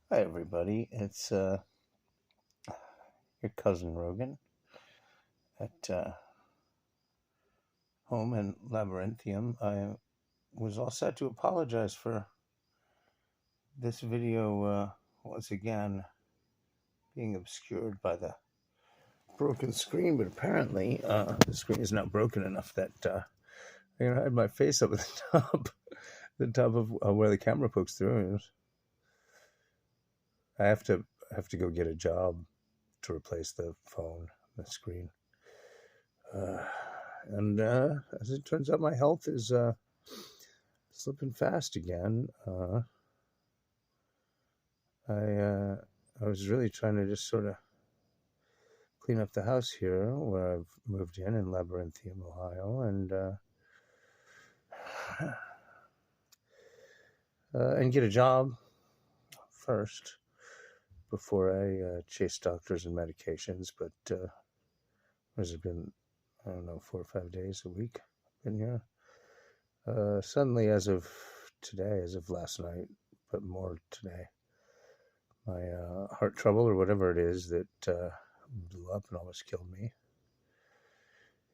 Hi, everybody. It's your cousin Rogan at home in Labyrinthium. I was all set to apologize for this video once again being obscured by the broken screen, but apparently the screen is not broken enough that I'm gonna hide my face up at the top, the top of where the camera pokes through. I have to go get a job to replace the phone, the screen. And as it turns out, my health is slipping fast again. I was really trying to just sort of clean up the house here where I've moved in Labyrinthium, Ohio, and get a job first before I chase doctors and medications. But has it been, I don't know, 4 or 5 days a week I've been here? Suddenly, as of today, as of last night, but more today, my heart trouble or whatever it is that blew up and almost killed me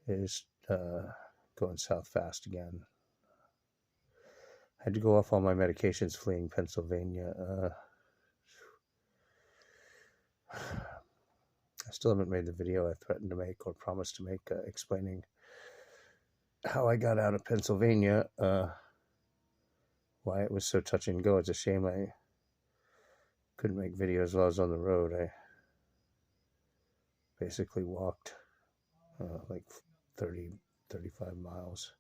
is going south fast again. I had to go off all my medications fleeing Pennsylvania. I still haven't made the video I threatened to make or promised to make explaining how I got out of Pennsylvania, why it was so touch and go. It's a shame I couldn't make videos while I was on the road. I basically walked like 35 miles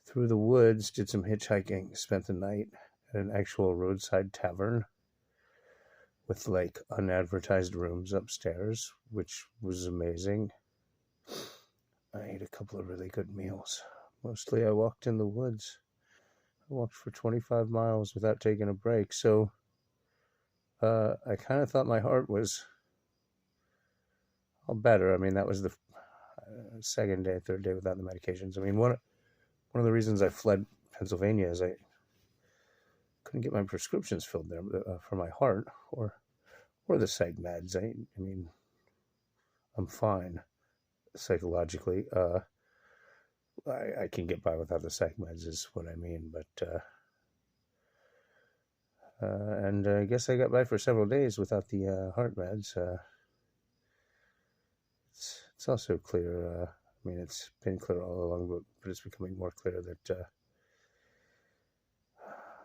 through the woods, did some hitchhiking, spent the night at an actual roadside tavern with like unadvertised rooms upstairs, which was amazing. I ate a couple of really good meals. Mostly I walked in the woods. I walked for 25 miles without taking a break. So I kind of thought my heart was all better. I mean, that was the second day, third day without the medications. I mean, one of the reasons I fled Pennsylvania is I couldn't get my prescriptions filled there for my heart or the psych meds. I mean, I'm fine psychologically. I can get by without the psych meds is what I mean. But and I guess I got by for several days without the heart meds. It's also clear. I mean, it's been clear all along, but it's becoming more clear that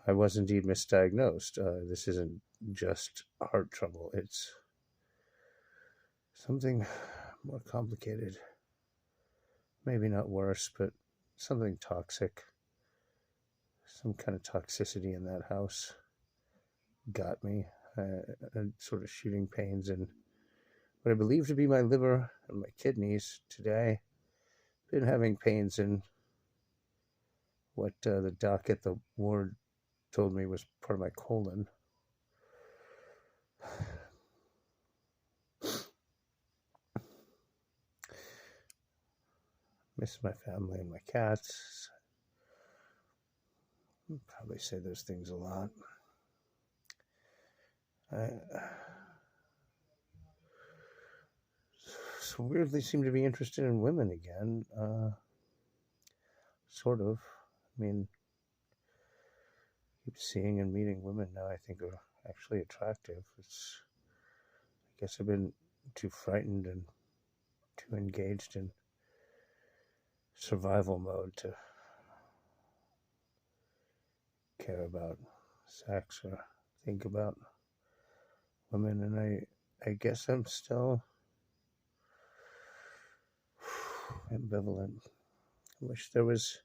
I was indeed misdiagnosed. This isn't just heart trouble. It's something more complicated. Maybe not worse, but something toxic. Some kind of toxicity in that house got me. Sort of shooting pains in what I believe to be my liver and my kidneys today. Been having pains in what the doc at the ward told me was part of my colon. Miss my family and my cats. I'll probably say those things a lot. I so weirdly seem to be interested in women again. Sort of. I mean, keep seeing and meeting women now I think are actually attractive. I guess I've been too frightened and too engaged in survival mode to care about sex or think about women, and I guess I'm still ambivalent. I wish there was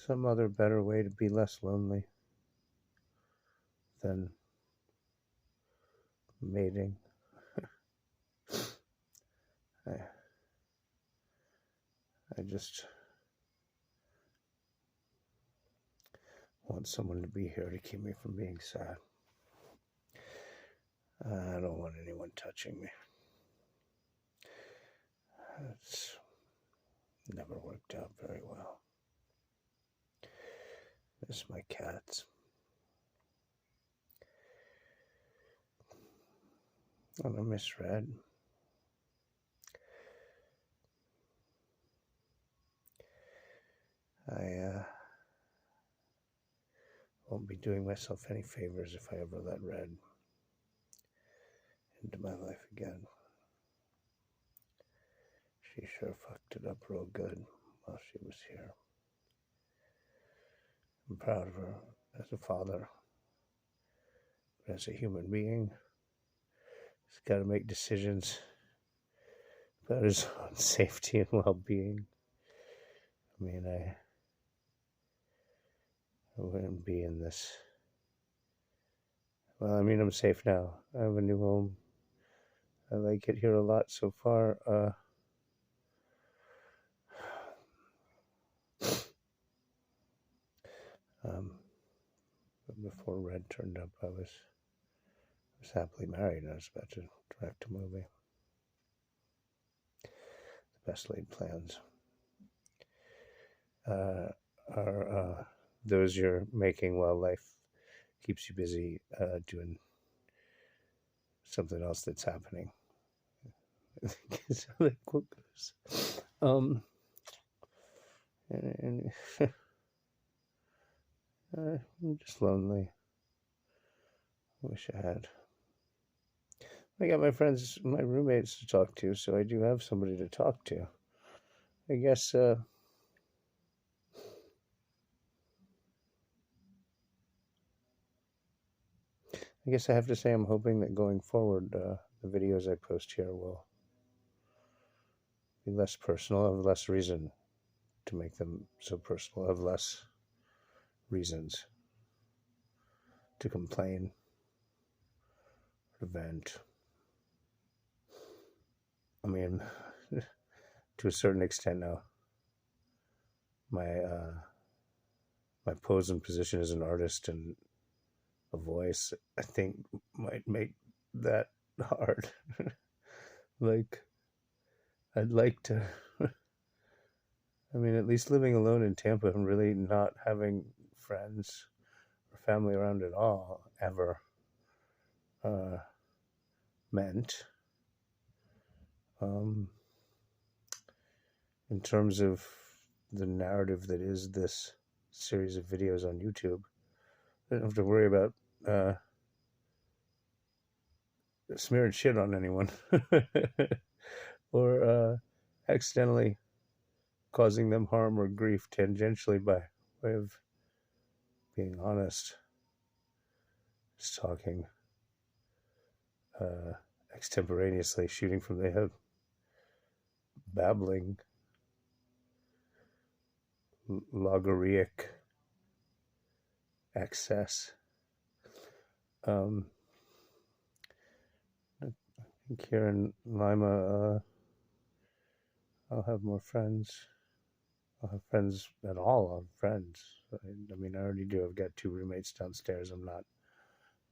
some other better way to be less lonely than mating. I just want someone to be here to keep me from being sad. I don't want anyone touching me. It's never worked out very well. Miss my cats. And I misread. I won't be doing myself any favors if I ever let red into my life again. She sure fucked it up real good while she was here. I'm proud of her as a father, but as a human being, he's got to make decisions about his own safety and well-being. I mean, I wouldn't be in this. Well, I mean, I'm safe now. I have a new home. I like it here a lot so far. But before Red turned up, I was happily married and I was about to direct a movie. The best laid plans are those you're making while life keeps you busy doing something else that's happening. I think is how that quote goes. And I'm just lonely. I wish I had. I got my friends, my roommates to talk to, so I do have somebody to talk to. I guess I have to say I'm hoping that going forward, the videos I post here will be less personal, have less reason to make them so personal, have less reasons to complain, to vent. I mean, to a certain extent now, my pose and position as an artist and a voice, I think, might make that hard. Like, I'd like to. I mean, at least living alone in Tampa and really not having friends or family around at all ever meant, in terms of the narrative that is this series of videos on YouTube, I don't have to worry about smearing shit on anyone or accidentally causing them harm or grief tangentially by way of being honest, just talking extemporaneously, shooting from the hip, babbling, logorrheic excess. I think here in Lima, I'll have more friends. I'll have friends at all. I'll have friends. I mean, I already do. I've got 2 roommates downstairs. I'm not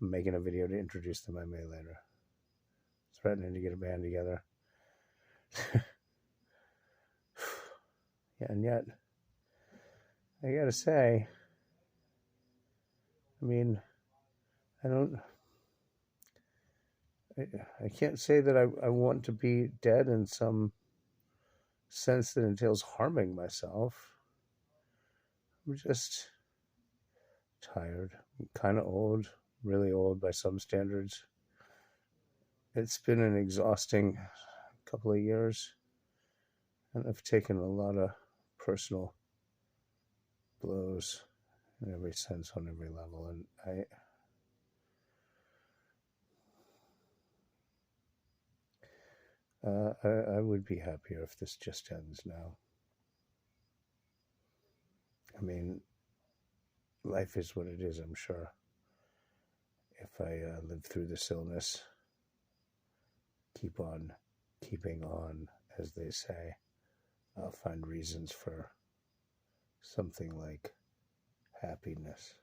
making a video to introduce them. I may later. Threatening to get a band together. Yeah, and yet, I gotta say, I mean, I can't say that I want to be dead in some sense that entails harming myself. I'm just tired. I'm kind of old, really old by some standards. It's been an exhausting couple of years, and I've taken a lot of personal blows in every sense, on every level, and I would be happier if this just ends now. I mean, life is what it is, I'm sure. If I live through this illness, keep on keeping on, as they say, I'll find reasons for something like happiness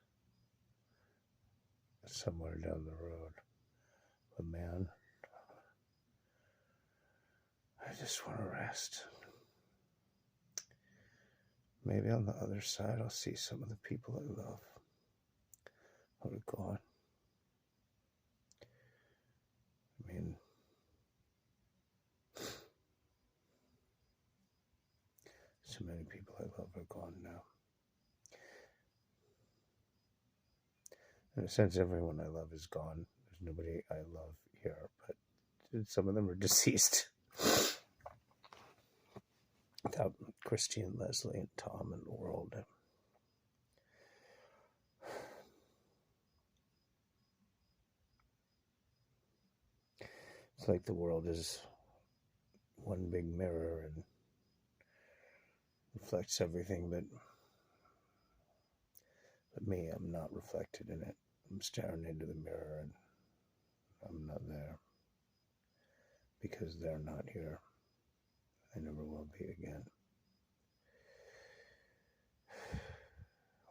somewhere down the road. But man, I just want to rest. Maybe on the other side I'll see some of the people I love. Oh God. I mean, So many people I love are gone now. In a sense, everyone I love is gone. There's nobody I love here, but some of them are deceased. Without Christy and Leslie and Tom and the world. It's like the world is one big mirror and reflects everything, but me, I'm not reflected in it. I'm staring into the mirror and I'm not there because they're not here. They never will be again.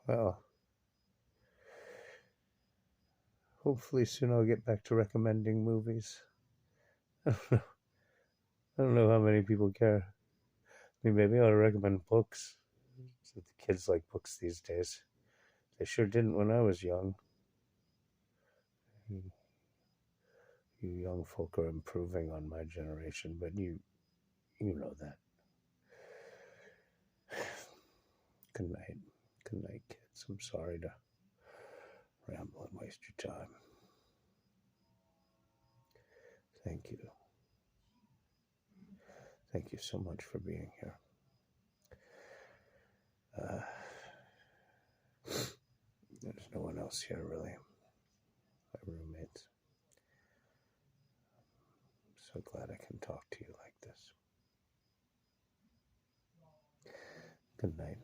Well, hopefully soon I'll get back to recommending movies. I don't know how many people care. I mean, maybe I ought to recommend books. So the kids like books these days. They sure didn't when I was young. You young folk are improving on my generation, but you know that. Good night. Good night, kids. I'm sorry to ramble and waste your time. Thank you. Thank you so much for being here. There's no one else here, really. My roommates. I'm so glad I can talk to you like this. Good night.